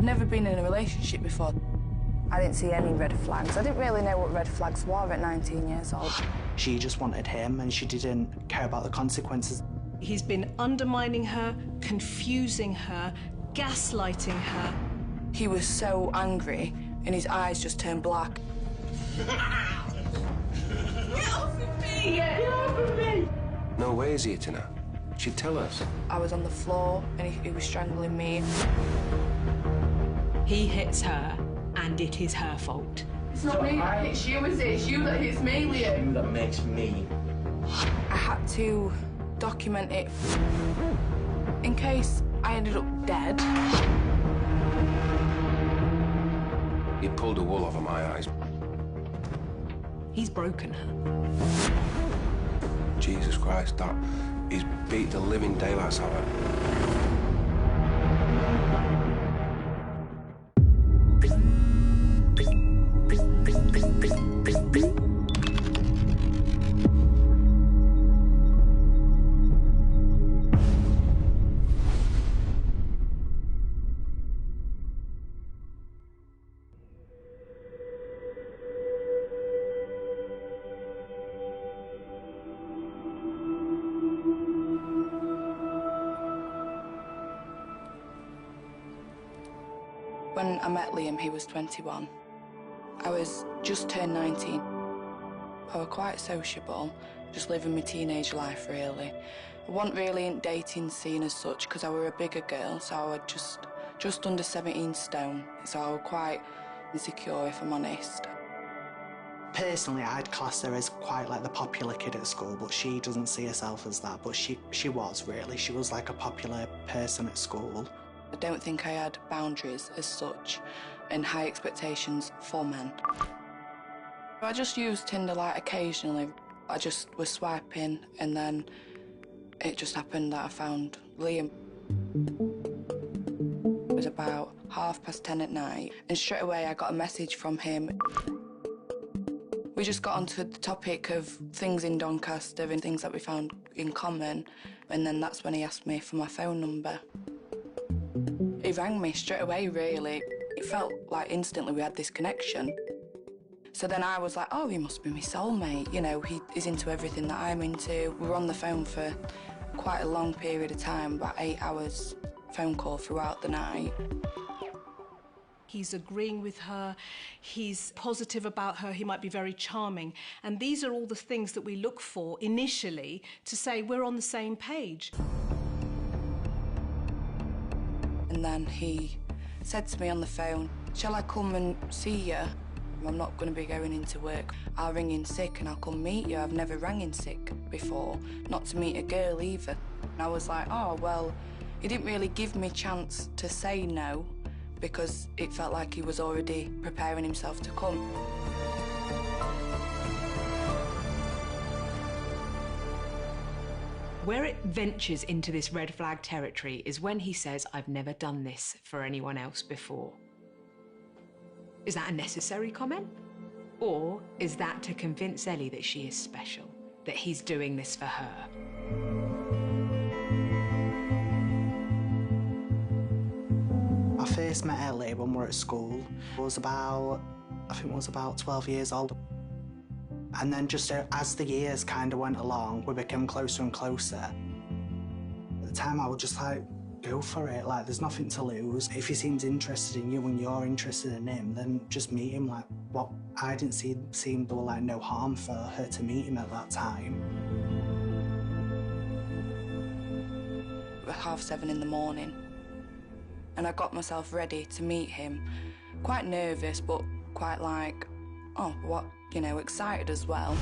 I'd never been in a relationship before. I didn't see any red flags. I didn't really know what red flags were at 19 years old. She just wanted him and she didn't care about the consequences. He's been undermining her, confusing her, gaslighting her. He was so angry and his eyes just turned black. Get off of me! Get off of me! No way is he hitting her. She'd tell us. I was on the floor and he was strangling me. He hits her and it is her fault. It's not me that hits you, is it? It's you that hits me, Liam. It's you that makes me. I had to document it in case I ended up dead. You pulled the wool over my eyes. He's broken her. Jesus Christ, that he's beat the living daylights out of her. When I met Liam, he was 21. I was just turned 19. I was quite sociable, just living my teenage life, really. I wasn't really in dating scene as such, because I were a bigger girl, so I was just under 17 stone, so I was quite insecure, if I'm honest. Personally, I'd class her as quite like the popular kid at school, but she doesn't see herself as that, but she was, really. She was like a popular person at school. I don't think I had boundaries as such and high expectations for men. I just used Tinder like occasionally. I just was swiping and then it just happened that I found Liam. It was about 10:30 at night and straight away I got a message from him. We just got onto the topic of things in Doncaster and things that we found in common, and then that's when he asked me for my phone number. He rang me straight away, really. It felt like instantly we had this connection. So then I was like, oh, he must be my soulmate. You know, he is into everything that I'm into. We were on the phone for quite a long period of time, about 8 hours phone call throughout the night. He's agreeing with her, he's positive about her, he might be very charming. And these are all the things that we look for initially to say we're on the same page. And then he said to me on the phone, shall I come and see you? I'm not going to be going into work. I'll ring in sick and I'll come meet you. I've never rang in sick before, not to meet a girl either. And I was like, oh, well, he didn't really give me a chance to say no because it felt like he was already preparing himself to come. Where it ventures into this red flag territory is when he says, I've never done this for anyone else before. Is that a necessary comment? Or is that to convince Ellie that she is special, that he's doing this for her? I first met Ellie when we were at school. I think I was about 12 years old. And then just as the years kind of went along, we became closer and closer. At the time, I would just like, go for it. Like, there's nothing to lose. If he seems interested in you and you're interested in him, then just meet him. Like, what I didn't seem there were like no harm for her to meet him at that time. At 7:30 in the morning, and I got myself ready to meet him. Quite nervous, but quite like, oh, what, you know, excited as well.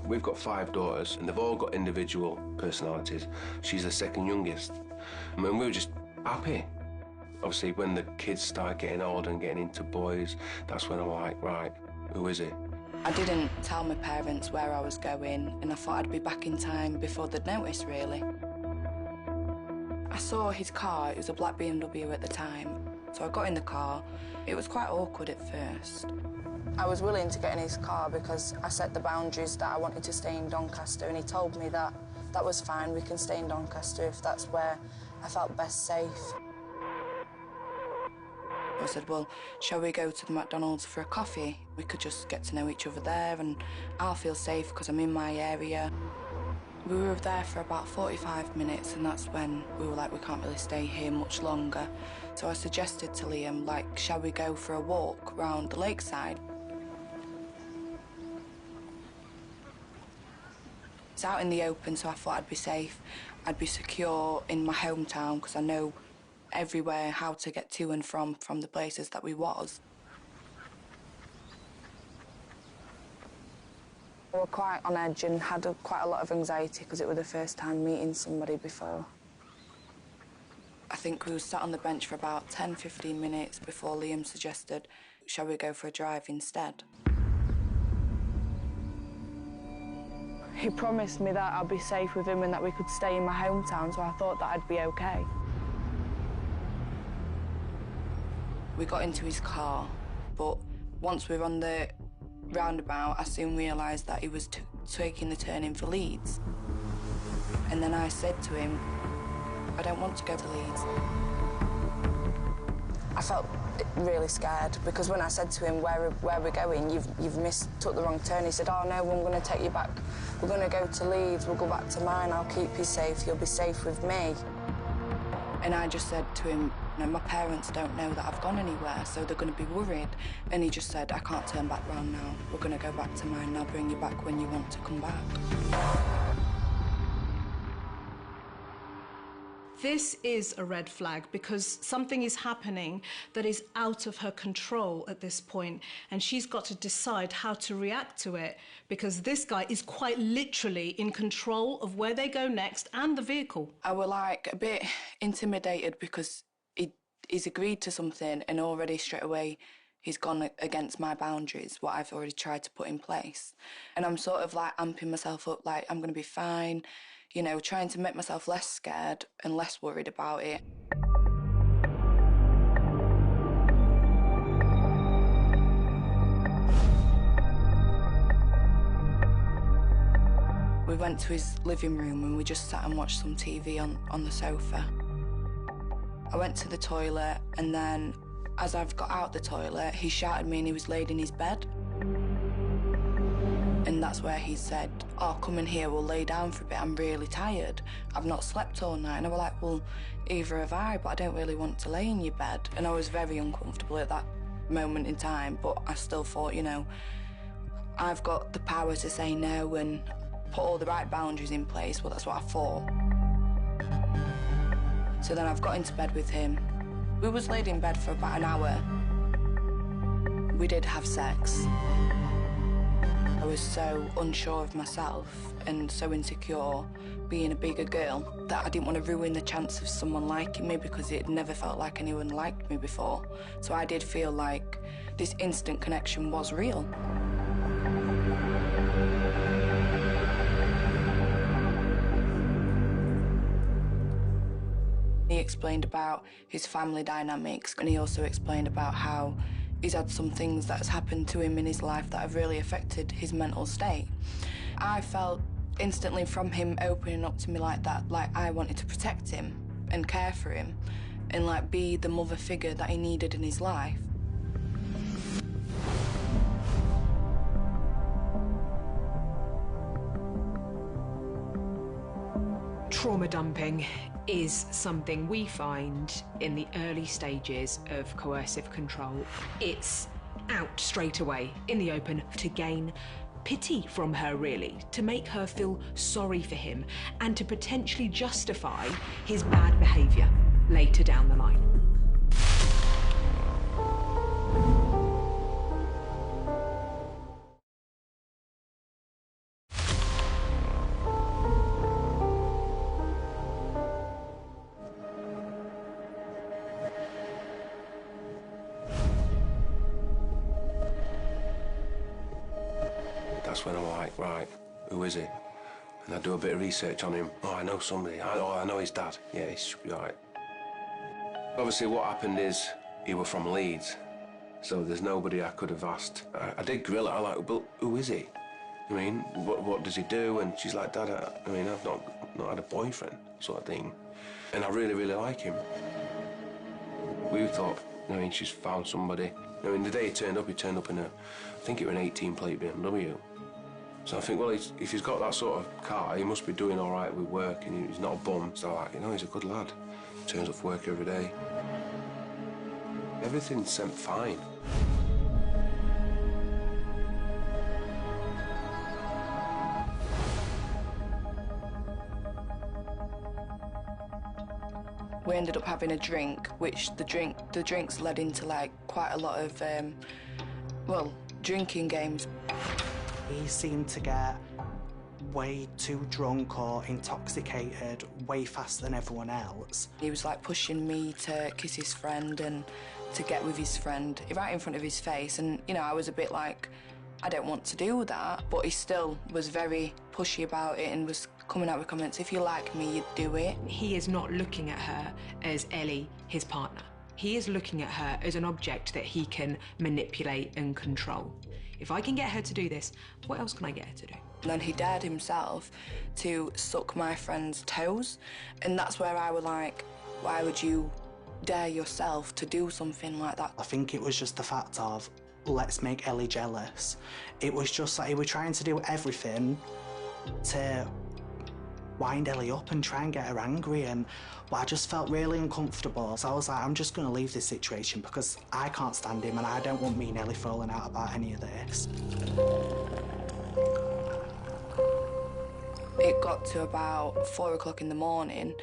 We've got 5 daughters, and they've all got individual personalities. She's the second youngest. I mean, we were just happy. Obviously, when the kids start getting older and getting into boys, that's when I'm like, right, who is it? I didn't tell my parents where I was going, and I thought I'd be back in time before they'd notice, really. I saw his car. It was a black BMW at the time. So I got in the car. It was quite awkward at first. I was willing to get in his car because I set the boundaries that I wanted to stay in Doncaster, and he told me that that was fine. We can stay in Doncaster if that's where I felt best safe. I said, well, shall we go to the McDonald's for a coffee? We could just get to know each other there and I'll feel safe because I'm in my area. We were there for about 45 minutes and that's when we were like, we can't really stay here much longer. So I suggested to Liam, like, shall we go for a walk round the lakeside? It's out in the open, so I thought I'd be safe. I'd be secure in my hometown because I know everywhere how to get to and from the places that we was. We were quite on edge and had quite a lot of anxiety because it was the first time meeting somebody before. I think we were sat on the bench for about 10-15 minutes before Liam suggested, shall we go for a drive instead? He promised me that I'd be safe with him and that we could stay in my hometown, so I thought that I'd be okay. We got into his car, but once we were on the roundabout, I soon realised that he was taking the turn in for Leeds. And then I said to him, I don't want to go to Leeds. I felt really scared because when I said to him, where are we going? You've took the wrong turn. He said, oh no, I'm going to take you back. We're going to go to Leeds, we'll go back to mine, I'll keep you safe, you'll be safe with me. And I just said to him, no, my parents don't know that I've gone anywhere, so they're going to be worried. And he just said, I can't turn back round now. We're going to go back to mine and I'll bring you back when you want to come back. This is a red flag because something is happening that is out of her control at this point, and she's got to decide how to react to it because this guy is quite literally in control of where they go next and the vehicle. I was like a bit intimidated because he's agreed to something and already straight away he's gone against my boundaries, what I've already tried to put in place. And I'm sort of like amping myself up, like I'm going to be fine, you know, trying to make myself less scared and less worried about it. We went to his living room and we just sat and watched some TV on the sofa. I went to the toilet and then as I've got out the toilet, he shouted at me and he was laid in his bed. And that's where he said, oh, come in here, we'll lay down for a bit, I'm really tired. I've not slept all night. And I was like, well, either have I, but I don't really want to lay in your bed. And I was very uncomfortable at that moment in time, but I still thought, you know, I've got the power to say no and put all the right boundaries in place. Well, that's what I thought. So then I've got into bed with him. We was laid in bed for about an hour. We did have sex. I was so unsure of myself and so insecure being a bigger girl that I didn't want to ruin the chance of someone liking me because it never felt like anyone liked me before. So I did feel like this instant connection was real. He explained about his family dynamics and he also explained about how he's had some things that's happened to him in his life that have really affected his mental state. I felt instantly from him opening up to me like that, like I wanted to protect him and care for him and like be the mother figure that he needed in his life. Trauma dumping is something we find in the early stages of coercive control. It's out straight away in the open to gain pity from her, really, to make her feel sorry for him and to potentially justify his bad behaviour later down the line. That's when I'm like, right, who is he? And I do a bit of research on him. Oh, I know somebody. I know his dad. Yeah, he should be all right. Obviously, what happened is he was from Leeds, so there's nobody I could have asked. I did grill her. I'm like, but who is he? I mean, what does he do? And she's like, Dad, I mean, I've not not had a boyfriend sort of thing. And I really, really like him. We thought, you know, she's found somebody. I mean, the day he turned up in a, I think it was an 18-plate BMW. So I think, well, if he's got that sort of car, he must be doing all right with work, and he's not a bum. So, like, you know, he's a good lad. Turns up for work every day. Everything seemed fine. We ended up having a drink, which the drinks led into like quite a lot of, well, drinking games. He seemed to get way too drunk or intoxicated way faster than everyone else. He was like pushing me to kiss his friend and to get with his friend right in front of his face, and you know, I was a bit like, I don't want to do that, but he still was very pushy about it and was coming out with comments, if you like me, you'd do it. He is not looking at her as Ellie, his partner. He is looking at her as an object that he can manipulate and control. If I can get her to do this, what else can I get her to do? And then he dared himself to suck my friend's toes, and that's where I was like, why would you dare yourself to do something like that? I think it was just the fact of, let's make Ellie jealous. It was just like he was trying to do everything to wind Ellie up and try and get her angry, and I just felt really uncomfortable. So I was like, I'm just going to leave this situation because I can't stand him and I don't want me and Ellie falling out about any of this. It got to about 4 o'clock in the morning,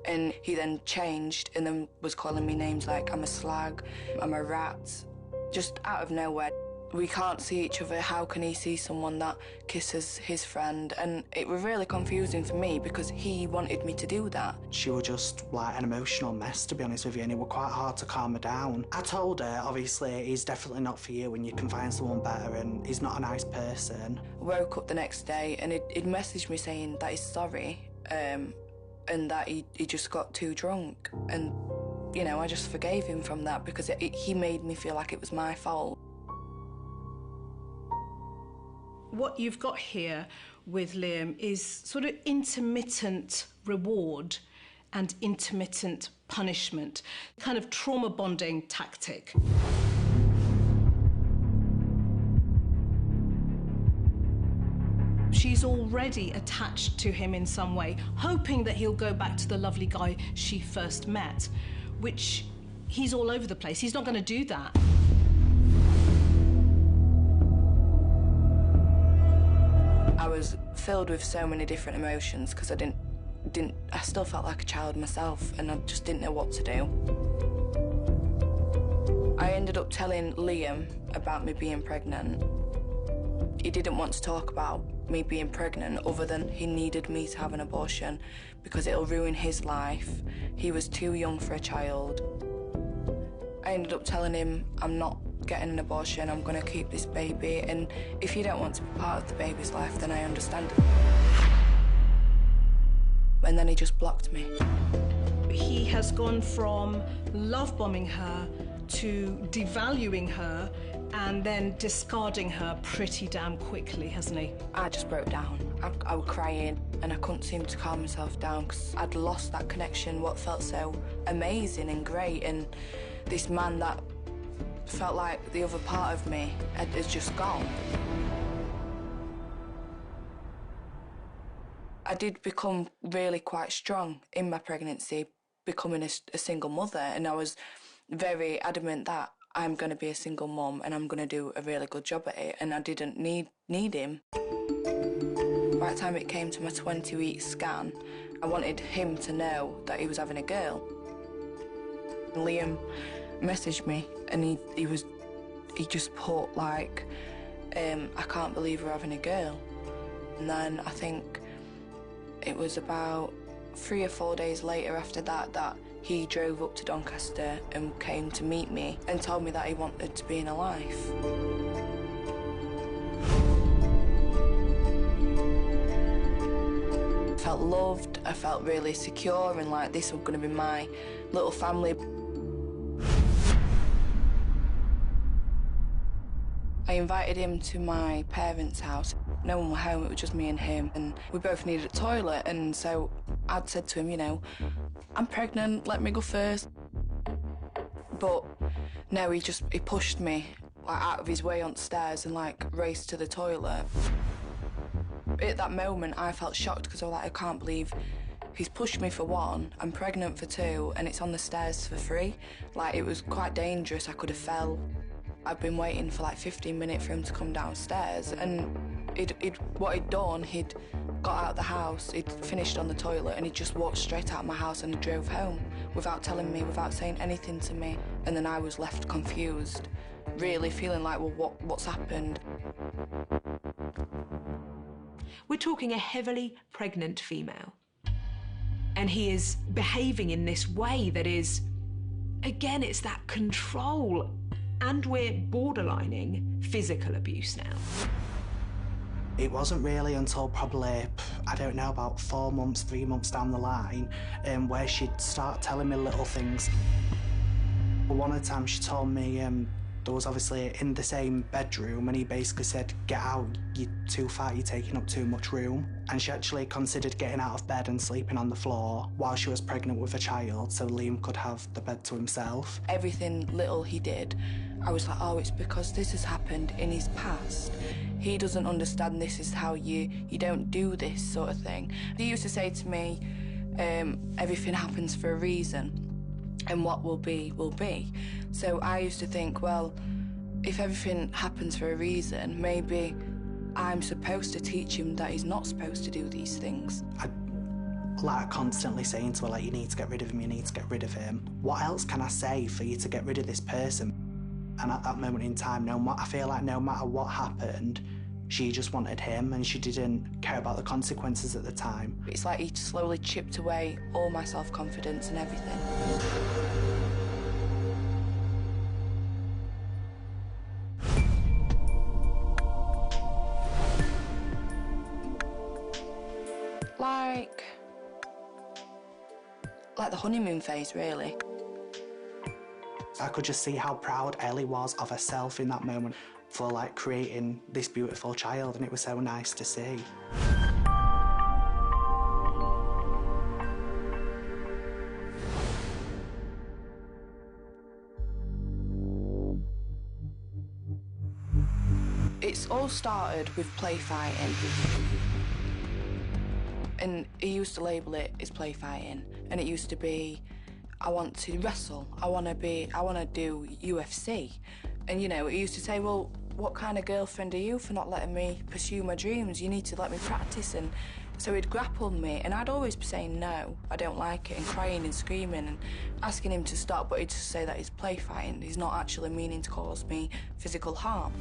and he then changed and then was calling me names like I'm a slag, I'm a rat, just out of nowhere. We can't see each other. How can he see someone that kisses his friend? And it was really confusing for me because he wanted me to do that. She was just like an emotional mess, to be honest with you, and it was quite hard to calm her down. I told her, obviously, he's definitely not for you and you can find someone better, and he's not a nice person. Woke up the next day and he'd messaged me saying that he's sorry, and that he just got too drunk. And, you know, I just forgave him from that because he made me feel like it was my fault. What you've got here with Liam is sort of intermittent reward and intermittent punishment, kind of trauma bonding tactic. She's already attached to him in some way, hoping that he'll go back to the lovely guy she first met, which he's all over the place. He's not going to do that. I was filled with so many different emotions because I still felt like a child myself, and I just didn't know what to do. I ended up telling Liam about me being pregnant. He didn't want to talk about me being pregnant other than he needed me to have an abortion because it'll ruin his life. He was too young for a child. I ended up telling him I'm not getting an abortion, I'm going to keep this baby, and if you don't want to be part of the baby's life, then I understand. And then he just blocked me. He has gone from love-bombing her to devaluing her and then discarding her pretty damn quickly, hasn't he? I just broke down. I was crying and I couldn't seem to calm myself down because I'd lost that connection, what felt so amazing and great, and this man that felt like the other part of me has just gone. I did become really quite strong in my pregnancy, becoming a single mother, and I was very adamant that I'm going to be a single mum and I'm going to do a really good job at it, and I didn't need him. By the time it came to my 20-week scan, I wanted him to know that he was having a girl. Liam messaged me and he just put like, I can't believe we're having a girl. And then I think it was about 3 or 4 days later after that he drove up to Doncaster and came to meet me and told me that he wanted to be in a life. I felt loved, I felt really secure, and like this was going to be my little family. I invited him to my parents' house. No one was home, it was just me and him, and we both needed a toilet, and so I'd said to him, you know, I'm pregnant, let me go first. But no, he pushed me like out of his way on the stairs and like raced to the toilet. At that moment, I felt shocked because I was like, I can't believe he's pushed me for one, I'm pregnant for two, and it's on the stairs for free. Like, it was quite dangerous, I could have fell. I'd been waiting for like 15 minutes for him to come downstairs, and what he'd done, he'd got out of the house, he'd finished on the toilet, and he'd just walked straight out of my house and drove home without telling me, without saying anything to me. And then I was left confused, really feeling like, well, what's happened? We're talking a heavily pregnant female. And he is behaving in this way that is, again, it's that control. And we're borderlining physical abuse now. It wasn't really until probably, I don't know, about 4 months, 3 months down the line, where she'd start telling me little things. One of the times she told me there was obviously in the same bedroom, and he basically said, get out, you're too fat, you're taking up too much room. And she actually considered getting out of bed and sleeping on the floor while she was pregnant with a child, so Liam could have the bed to himself. Everything little he did, I was like, oh, it's because this has happened in his past. He doesn't understand this is how you don't do this sort of thing. He used to say to me, everything happens for a reason, and what will be, will be. So I used to think, well, if everything happens for a reason, maybe I'm supposed to teach him that he's not supposed to do these things. I like constantly saying to her, like, you need to get rid of him, you need to get rid of him. What else can I say for you to get rid of this person? And at that moment in time, I feel like no matter what happened, she just wanted him, and she didn't care about the consequences at the time. It's like he slowly chipped away all my self-confidence and everything. Like the honeymoon phase, really. I could just see how proud Ellie was of herself in that moment for like creating this beautiful child, and it was so nice to see. It's all started with play fighting. And he used to label it as play fighting, and it used to be, I want to wrestle, I want to do UFC. And you know, he used to say, well, what kind of girlfriend are you for not letting me pursue my dreams? You need to let me practice. And so he'd grapple me, and I'd always be saying no, I don't like it, and crying and screaming and asking him to stop, but he'd just say that he's play fighting. He's not actually meaning to cause me physical harm.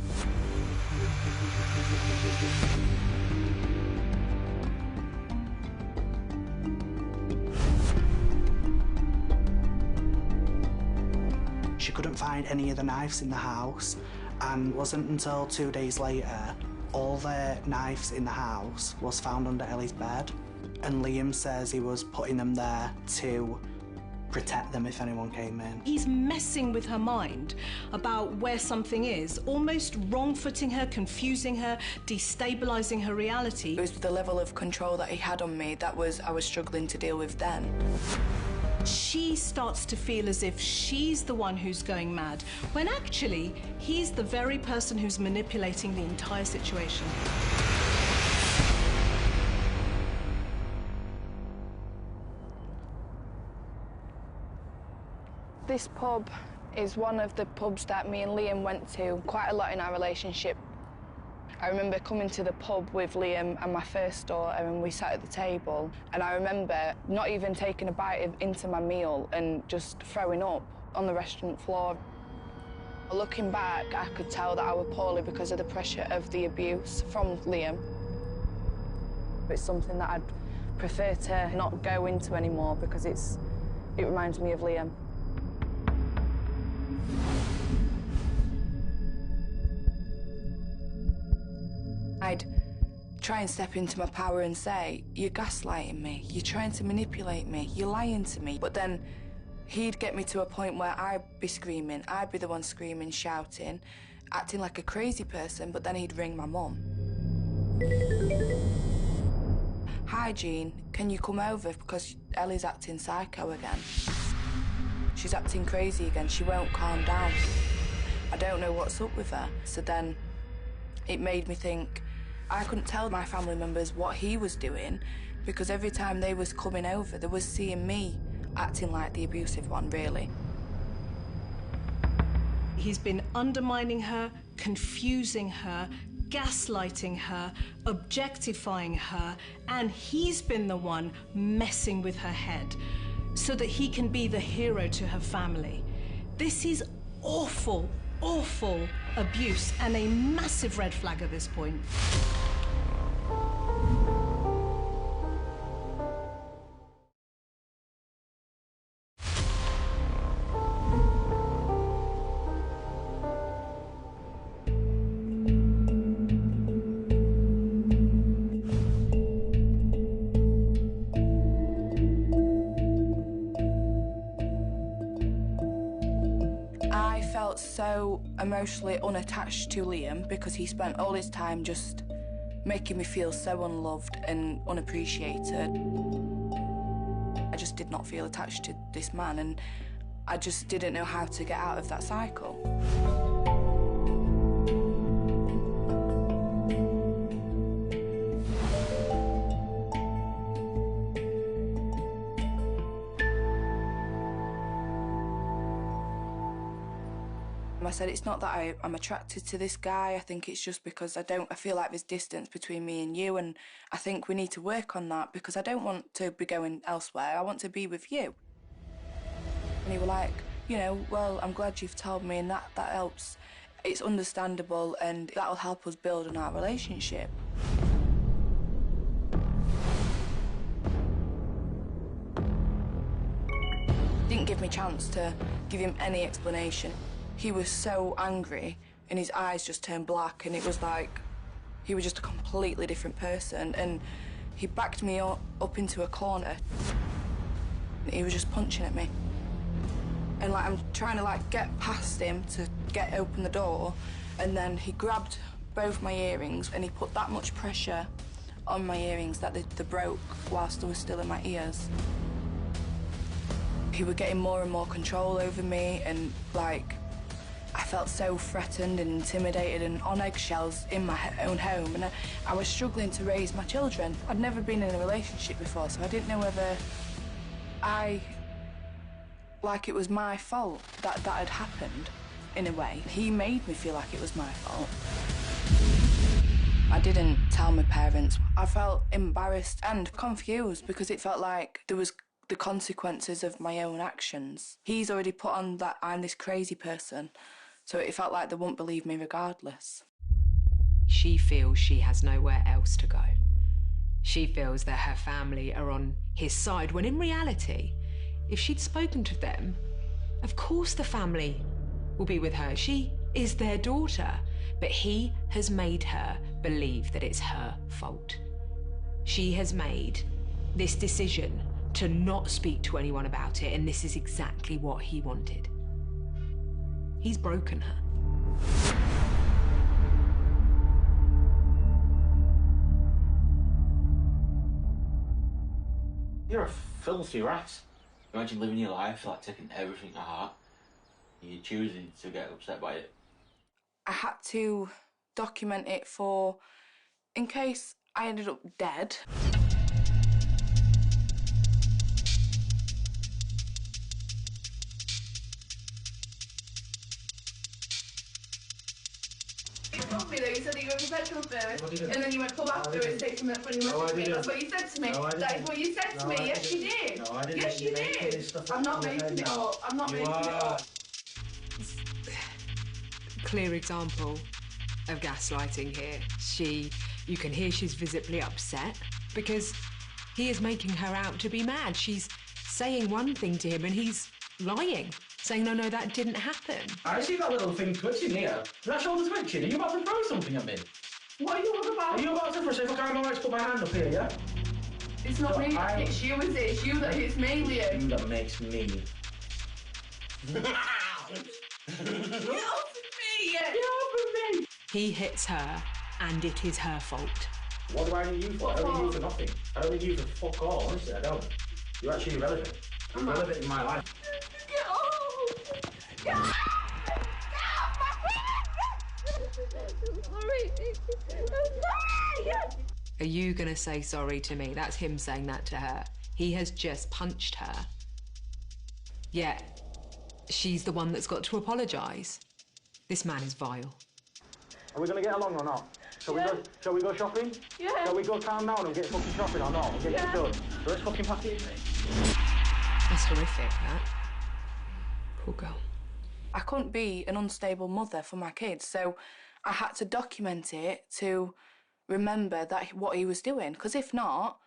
She couldn't find any of the knives in the house, and it wasn't until 2 days later all the knives in the house was found under Ellie's bed, and Liam says he was putting them there to protect them if anyone came in. He's messing with her mind about where something is, almost wrong-footing her, confusing her, destabilising her reality. It was the level of control that he had on me that I was struggling to deal with then. She starts to feel as if she's the one who's going mad, when actually he's the very person who's manipulating the entire situation. This pub is one of the pubs that me and Liam went to quite a lot in our relationship. I remember coming to the pub with Liam and my first daughter, and we sat at the table, and I remember not even taking a bite into my meal and just throwing up on the restaurant floor. Looking back, I could tell that I was poorly because of the pressure of the abuse from Liam. It's something that I'd prefer to not go into anymore because it reminds me of Liam. I'd try and step into my power and say, you're gaslighting me, you're trying to manipulate me, you're lying to me. But then he'd get me to a point where I'd be screaming, I'd be the one screaming, shouting, acting like a crazy person, but then he'd ring my mum. Hi, Jean, can you come over because Ellie's acting psycho again? She's acting crazy again, she won't calm down. I don't know what's up with her. So then it made me think I couldn't tell my family members what he was doing because every time they was coming over, they was seeing me acting like the abusive one, really. He's been undermining her, confusing her, gaslighting her, objectifying her, and he's been the one messing with her head so that he can be the hero to her family. This is awful, awful abuse and a massive red flag at this point. I felt so emotionally unattached to Liam because he spent all his time just making me feel so unloved and unappreciated. I just did not feel attached to this man, and I just didn't know how to get out of that cycle. I said, it's not that I'm attracted to this guy, I think it's just because I feel like there's distance between me and you, and I think we need to work on that because I don't want to be going elsewhere, I want to be with you. And he was like, you know, well, I'm glad you've told me and that helps. It's understandable and that'll help us build on our relationship. Didn't give me a chance to give him any explanation. He was so angry and his eyes just turned black and it was like he was just a completely different person, and he backed me up into a corner. He was just punching at me. And like I'm trying to like get past him to open the door, and then he grabbed both my earrings and he put that much pressure on my earrings that they broke whilst they were still in my ears. He was getting more and more control over me, and like I felt so threatened and intimidated and on eggshells in my own home, and I was struggling to raise my children. I'd never been in a relationship before, so I didn't know whether like it was my fault that had happened, in a way. He made me feel like it was my fault. I didn't tell my parents. I felt embarrassed and confused because it felt like there was the consequences of my own actions. He's already put on that I'm this crazy person, so it felt like they wouldn't believe me regardless. She feels she has nowhere else to go. She feels that her family are on his side, when in reality, if she'd spoken to them, of course the family will be with her. She is their daughter, but he has made her believe that it's her fault. She has made this decision to not speak to anyone about it, and this is exactly what he wanted. He's broken her. You're a filthy rat. Imagine living your life like taking everything to heart. You're choosing to get upset by it. I had to document it for, in case I ended up dead. You told me though, you said that you were professional first, and then you went pub afterwards, take some minutes when you messaged me. That's what you said to me. That is what you said to me. Yes, you did. No, I didn't. Yes, you did. I'm not making it up. I'm not making it up. Clear example of gaslighting here. You can hear she's visibly upset because he is making her out to be mad. She's saying one thing to him and he's lying, saying, no, that didn't happen. I see that little thing twitching here. Is that shoulder twitching? Are you about to throw something at me? What are you on about? Are you about to throw something? I'm alright to put my hand up here, yeah? It's not me that hits you, is it? It's you that hits me, Liam. You that makes me. Get off of me! Get off of He hits her, and it is her fault. What do I need you for? I don't need you for nothing. I don't need you for fuck all, honestly, I don't. You're actually irrelevant. You're irrelevant in my life. Get off! Get off! I'm sorry. I'm sorry! Are you going to say sorry to me? That's him saying that to her. He has just punched her. Yet, she's the one that's got to apologise. This man is vile. Are we going to get along or not? Shall we go shopping? Yeah. Shall we go calm down and get fucking shopping or not? We'll get it done. So let's fucking pack it. That's horrific, that. Poor girl. I couldn't be an unstable mother for my kids, so I had to document it to remember that what he was doing, because if not,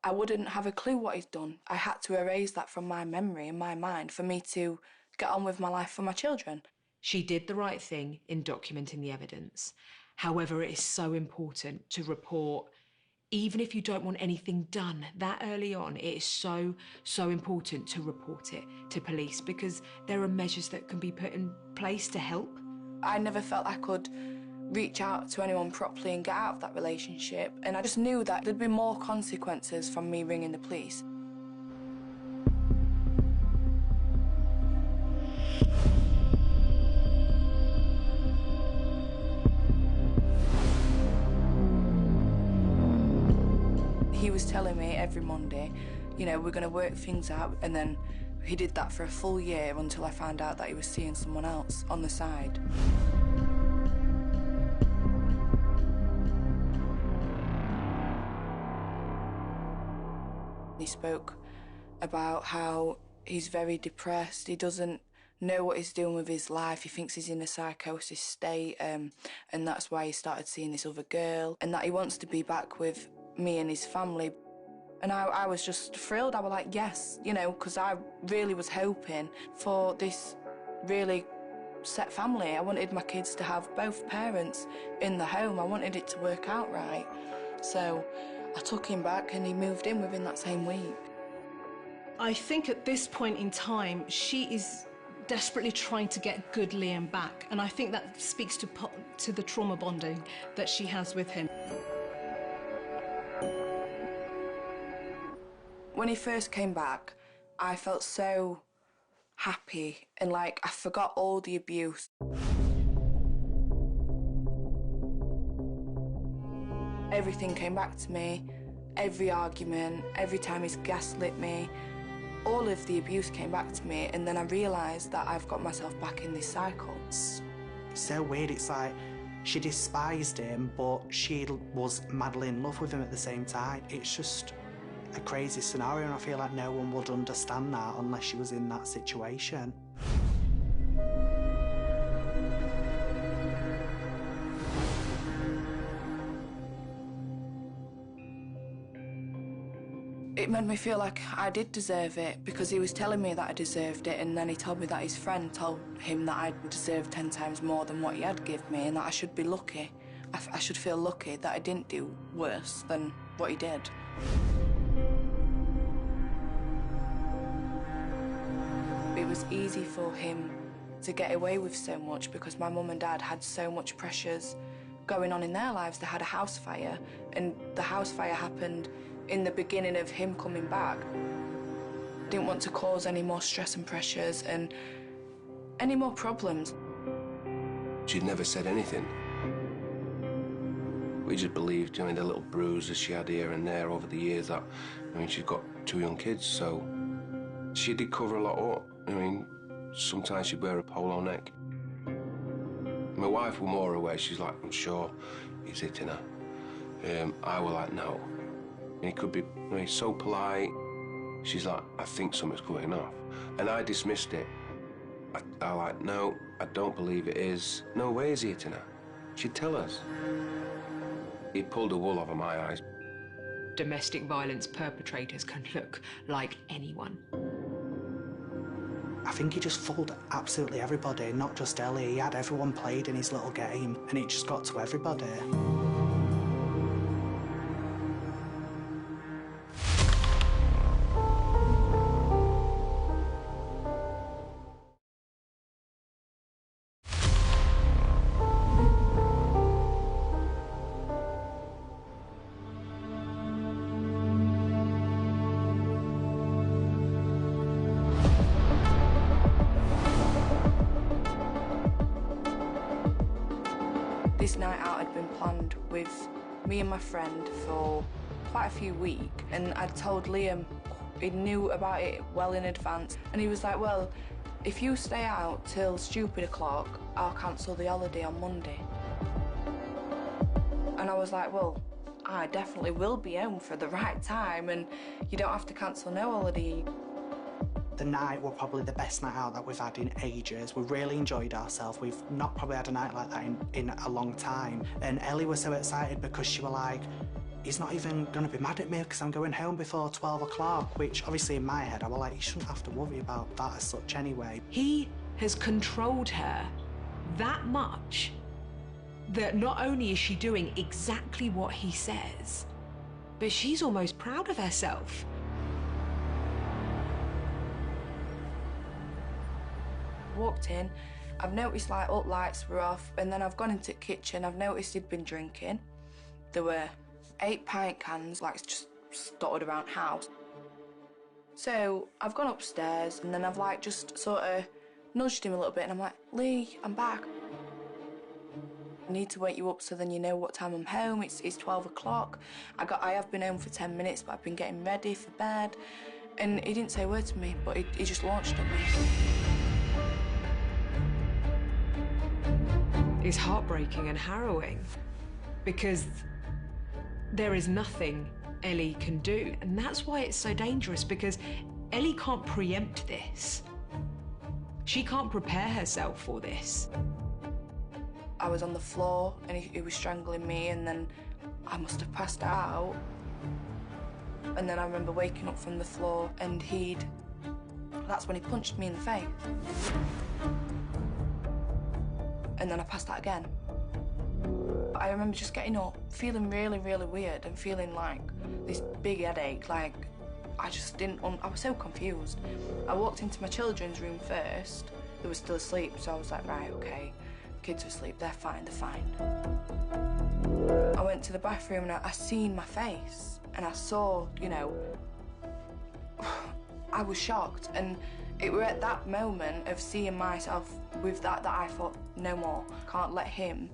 I wouldn't have a clue what he's done. I had to erase that from my memory and my mind for me to get on with my life for my children. She did the right thing in documenting the evidence. However, it is so important to report, even if you don't want anything done that early on, it is so important to report it to police, because there are measures that can be put in place to help. I never felt I could reach out to anyone properly and get out of that relationship, and I just knew that there'd be more consequences from me ringing the police. He was telling me every Monday, you know, we're going to work things out, and then he did that for a full year until I found out that he was seeing someone else on the side. He spoke about how he's very depressed, he doesn't know what he's doing with his life, he thinks he's in a psychosis state, and that's why he started seeing this other girl, and that he wants to be back with me and his family. And I was just thrilled. I was like, yes, you know, because I really was hoping for this really set family. I wanted my kids to have both parents in the home. I wanted it to work out right. So I took him back and he moved in within that same week. I think at this point in time, she is desperately trying to get good Liam back. And I think that speaks to the trauma bonding that she has with him. When he first came back, I felt so happy and like I forgot all the abuse. Everything came back to me, every argument, every time he's gaslit me, all of the abuse came back to me, and then I realised that I've got myself back in this cycle. It's so weird, it's like she despised him, but she was madly in love with him at the same time. It's just a crazy scenario, and I feel like no one would understand that unless she was in that situation. It made me feel like I did deserve it, because he was telling me that I deserved it, and then he told me that his friend told him that I deserved 10 times more than what he had given me, and that I should be lucky. I should feel lucky that I didn't do worse than what he did. It was easy for him to get away with so much because my mum and dad had so much pressures going on in their lives. They had a house fire, and the house fire happened in the beginning of him coming back. Didn't want to cause any more stress and pressures and any more problems. She'd never said anything. We just believed, the little bruises she had here and there over the years that, she's got 2 young kids, so she did cover a lot up. Sometimes she'd wear a polo neck. My wife was more aware. She's like, I'm sure he's hitting her. I was like, no. And he could be, he's so polite. She's like, I think something's going off. And I dismissed it. I like, no, I don't believe it is. No way is he hitting her. She'd tell us. He pulled the wool over my eyes. Domestic violence perpetrators can look like anyone. I think he just fooled absolutely everybody, not just Ellie. He had everyone played in his little game, and it just got to everybody. This night out had been planned with me and my friend for quite a few weeks, and I'd told Liam, he knew about it well in advance, and he was like, well, if you stay out till stupid o'clock, I'll cancel the holiday on Monday. And I was like, well, I definitely will be home for the right time, and you don't have to cancel no holiday. The night were probably the best night out that we've had in ages. We really enjoyed ourselves. We've not probably had a night like that in a long time. And Ellie was so excited because she was like, he's not even going to be mad at me because I'm going home before 12 o'clock, which obviously in my head I was like, you shouldn't have to worry about that as such anyway. He has controlled her that much that not only is she doing exactly what he says, but she's almost proud of herself. Walked in, I've noticed like all lights were off, and then I've gone into the kitchen, I've noticed he'd been drinking. There were 8 pint cans like just dotted around the house. So I've gone upstairs and then I've like just sort of nudged him a little bit and I'm like, Lee, I'm back. I need to wake you up so then you know what time I'm home. It's 12 o'clock. I have been home for 10 minutes, but I've been getting ready for bed. And he didn't say a word to me, but he just launched at me. It's heartbreaking and harrowing because there is nothing Ellie can do. And that's why it's so dangerous, because Ellie can't preempt this. She can't prepare herself for this. I was on the floor and he was strangling me, and then I must have passed out. And then I remember waking up from the floor and that's when he punched me in the face. And then I passed out again. I remember just getting up, feeling really, really weird and feeling like this big headache, like I just didn't, I was so confused. I walked into my children's room first. They were still asleep, so I was like, right, okay, the kids are asleep, they're fine. I went to the bathroom and I seen my face and I saw, you know, I was shocked, and it were at that moment of seeing myself with that I thought, no more, can't let him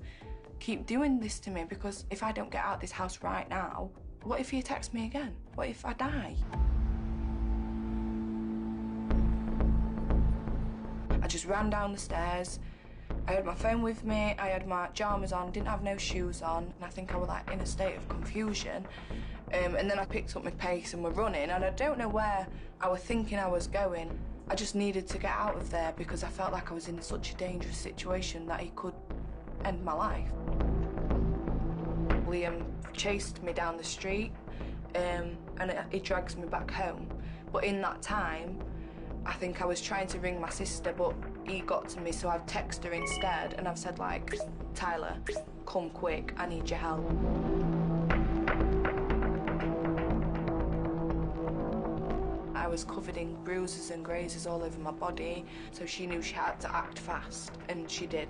keep doing this to me, because if I don't get out of this house right now, what if he attacks me again? What if I die? I just ran down the stairs. I had my phone with me, I had my pyjamas on, didn't have no shoes on, and I think I was like in a state of confusion. And then I picked up my pace and we're running, and I don't know where I was thinking I was going. I just needed to get out of there because I felt like I was in such a dangerous situation that he could end my life. Liam chased me down the street and he drags me back home. But in that time, I think I was trying to ring my sister, but he got to me, so I've texted her instead, and I've said like, Tyler, come quick, I need your help. I was covered in bruises and grazes all over my body, so she knew she had to act fast, and she did.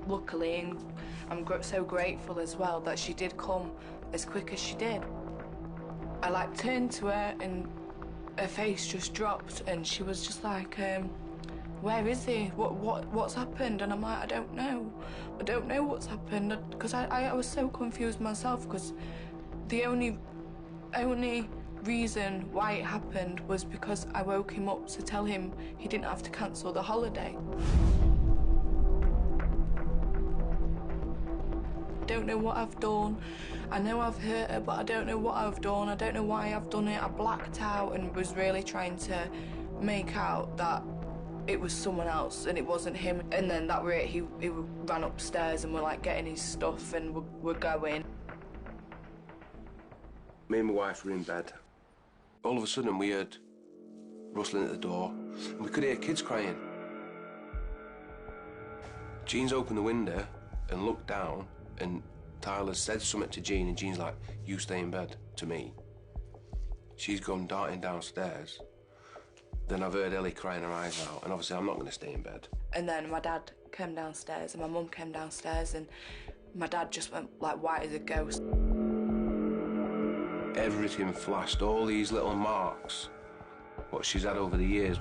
Luckily, and I'm so grateful as well that she did come as quick as she did. I like turned to her and her face just dropped, and she was just like, where is he? What's happened? And I'm like, I don't know what's happened, because I was so confused myself, because the only reason why it happened was because I woke him up to tell him he didn't have to cancel the holiday. I don't know what I've done. I know I've hurt her, but I don't know what I've done. I don't know why I've done it. I blacked out and was really trying to make out that it was someone else and it wasn't him. And then that were it. He ran upstairs and we're like getting his stuff and we're going. Me and my wife were in bed. All of a sudden we heard rustling at the door and we could hear kids crying. Jean's opened the window and looked down, and Tyler said something to Jean, and Jean's like, you stay in bed, to me. She's gone darting downstairs. Then I've heard Ellie crying her eyes out, and obviously I'm not going to stay in bed. And then my dad came downstairs and my mum came downstairs, and my dad just went like white as a ghost. Everything flashed, all these little marks, what she's had over the years.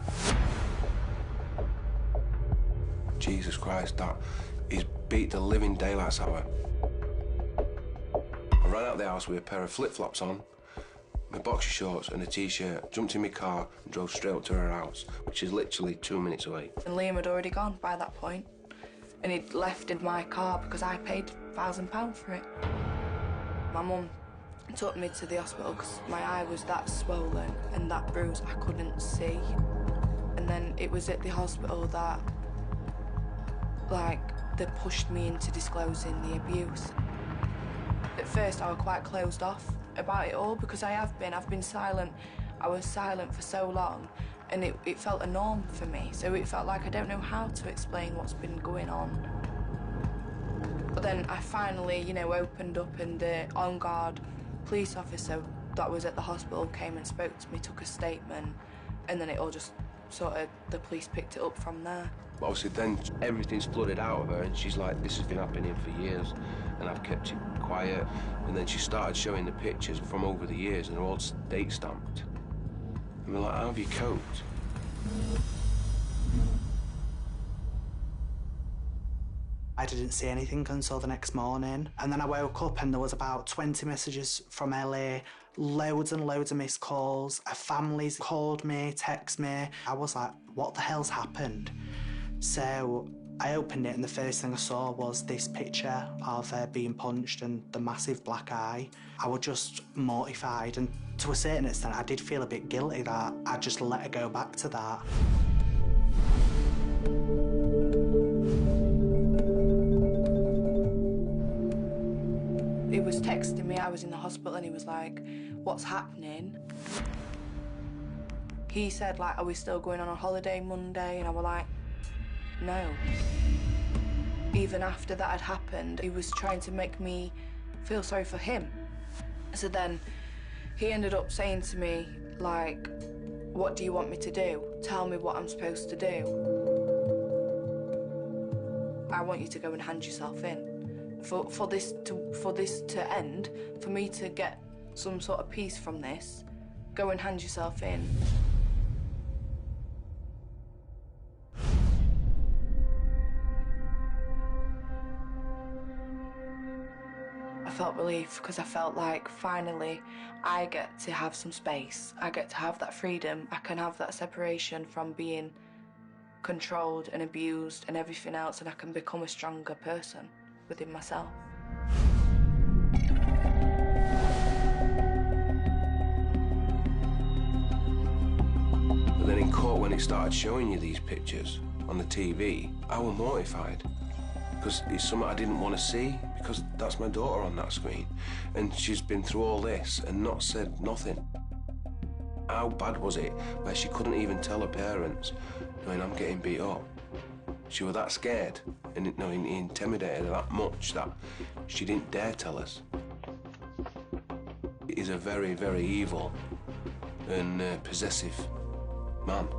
Jesus Christ, that He's beat the living daylights out of her. I ran out of the house with a pair of flip-flops on, my boxer shorts and a T-shirt, jumped in my car and drove straight up to her house, which is literally 2 minutes away. And Liam had already gone by that point, and he'd left in my car because I paid £1,000 for it. My mum took me to the hospital because my eye was that swollen and that bruised I couldn't see. And then it was at the hospital that, they pushed me into disclosing the abuse. At first I was quite closed off about it all because I've been silent. I was silent for so long and it felt a norm for me. So it felt like I don't know how to explain what's been going on. But then I finally, opened up and the on-guard police officer that was at the hospital came and spoke to me, took a statement, and then it all just the police picked it up from there. Obviously then everything's flooded out of her and she's like, this has been happening for years and I've kept it quiet. And then she started showing the pictures from over the years and they're all date stamped. And we're like, how have you coped? I didn't see anything until the next morning. And then I woke up and there was about 20 messages from LA, loads and loads of missed calls. Families called me, texted me. I was like, what the hell's happened? So I opened it and the first thing I saw was this picture of her being punched and the massive black eye. I was just mortified, and to a certain extent I did feel a bit guilty that I just let her go back to that. He was texting me, I was in the hospital, and he was like, what's happening? He said, are we still going on a holiday Monday? And I was like, no. Even after that had happened, he was trying to make me feel sorry for him. So then he ended up saying to me, what do you want me to do? Tell me what I'm supposed to do. I want you to go and hand yourself in. For this to end, for me to get some sort of peace from this, go and hand yourself in. I felt relief because I felt like finally I get to have some space. I get to have that freedom. I can have that separation from being controlled and abused and everything else, and I can become a stronger person within myself. But then in court, when it started showing you these pictures on the TV, I was mortified because it's something I didn't want to see, because that's my daughter on that screen and she's been through all this and not said nothing. How bad was it where she couldn't even tell her parents, knowing I'm getting beat up? She was that scared and he intimidated her that much that she didn't dare tell us. He's a very, very evil and possessive man.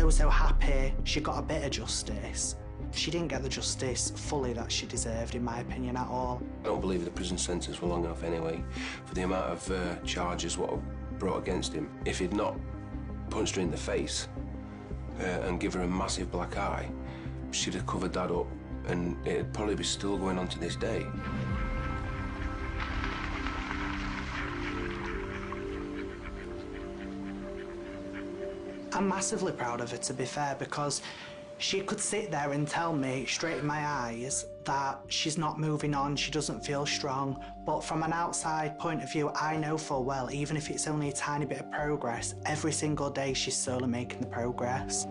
So happy she got a bit of justice. She didn't get the justice fully that she deserved, in my opinion, at all. I don't believe the prison sentence were long enough anyway for the amount of charges what were brought against him. If he'd not punched her in the face and give her a massive black eye, she'd have covered that up and it'd probably be still going on to this day. I'm massively proud of her, to be fair, because she could sit there and tell me straight in my eyes that she's not moving on, she doesn't feel strong. But from an outside point of view, I know full well, even if it's only a tiny bit of progress, every single day she's slowly making the progress.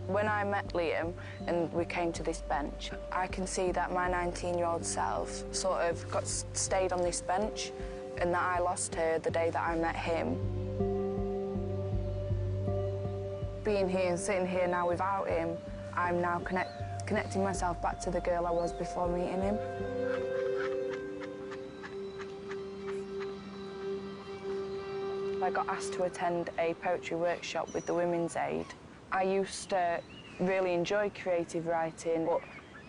When I met Liam and we came to this bench, I can see that my 19-year-old self sort of stayed on this bench and that I lost her the day that I met him. Being here and sitting here now without him, I'm now connecting myself back to the girl I was before meeting him. I got asked to attend a poetry workshop with the Women's Aid. I used to really enjoyed creative writing, but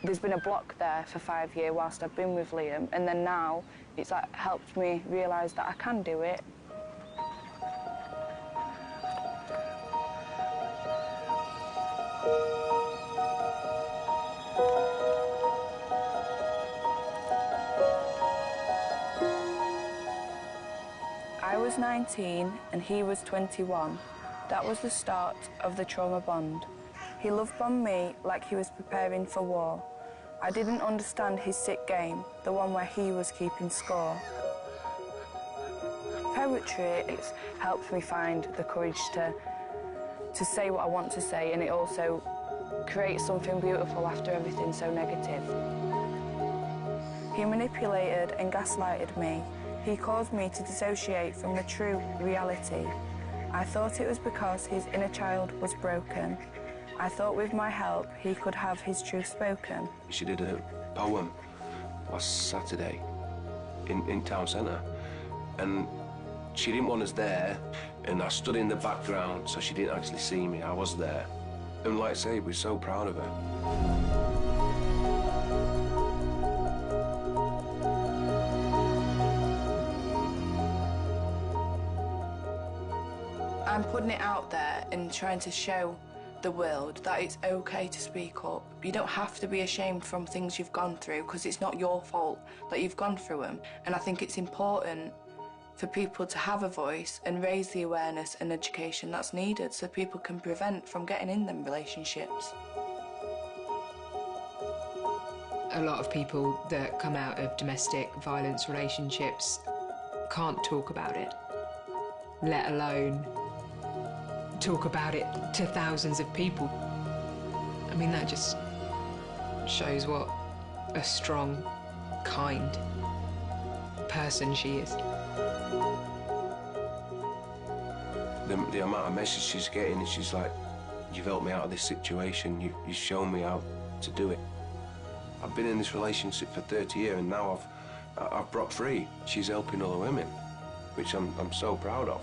there's been a block there for 5 years whilst I've been with Liam, and then now it's like helped me realise that I can do it. I was 19 and he was 21. That was the start of the trauma bond. He love-bombed me like he was preparing for war. I didn't understand his sick game, the one where he was keeping score. Poetry, it's helped me find the courage to say what I want to say, and it also creates something beautiful after everything so negative. He manipulated and gaslighted me. He caused me to dissociate from the true reality. I thought it was because his inner child was broken. I thought with my help he could have his truth spoken. She did a poem last Saturday in town centre, and she didn't want us there, and I stood in the background so she didn't actually see me. I was there, and like I say, we're so proud of her. I'm putting it out there and trying to show the world that it's okay to speak up. You don't have to be ashamed from things you've gone through, because it's not your fault that you've gone through them. And I think it's important for people to have a voice and raise the awareness and education that's needed so people can prevent from getting in them relationships. A lot of people that come out of domestic violence relationships can't talk about it, let alone talk about it to thousands of people. I mean, that just shows what a strong, kind person she is. The amount of messages she's getting, and she's like, you've helped me out of this situation, you've shown me how to do it. I've been in this relationship for 30 years, and now I've brought free. She's helping other women, which I'm so proud of.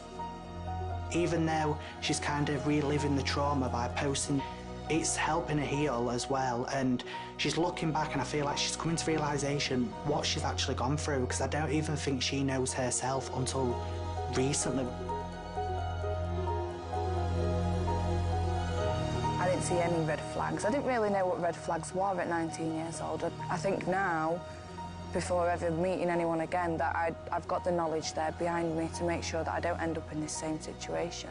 Even though she's kind of reliving the trauma by posting, it's helping her heal as well, and she's looking back, and I feel like she's coming to realisation what she's actually gone through, because I don't even think she knows herself until recently. I didn't see any red flags. I didn't really know what red flags were at 19 years old. I think now, before ever meeting anyone again, that I've got the knowledge there behind me to make sure that I don't end up in this same situation.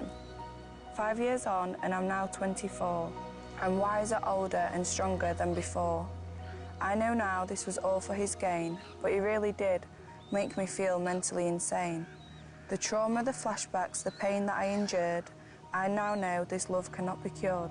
5 years on, and I'm now 24. I'm wiser, older and stronger than before. I know now this was all for his gain, but he really did make me feel mentally insane. The trauma, the flashbacks, the pain that I endured, I now know this love cannot be cured.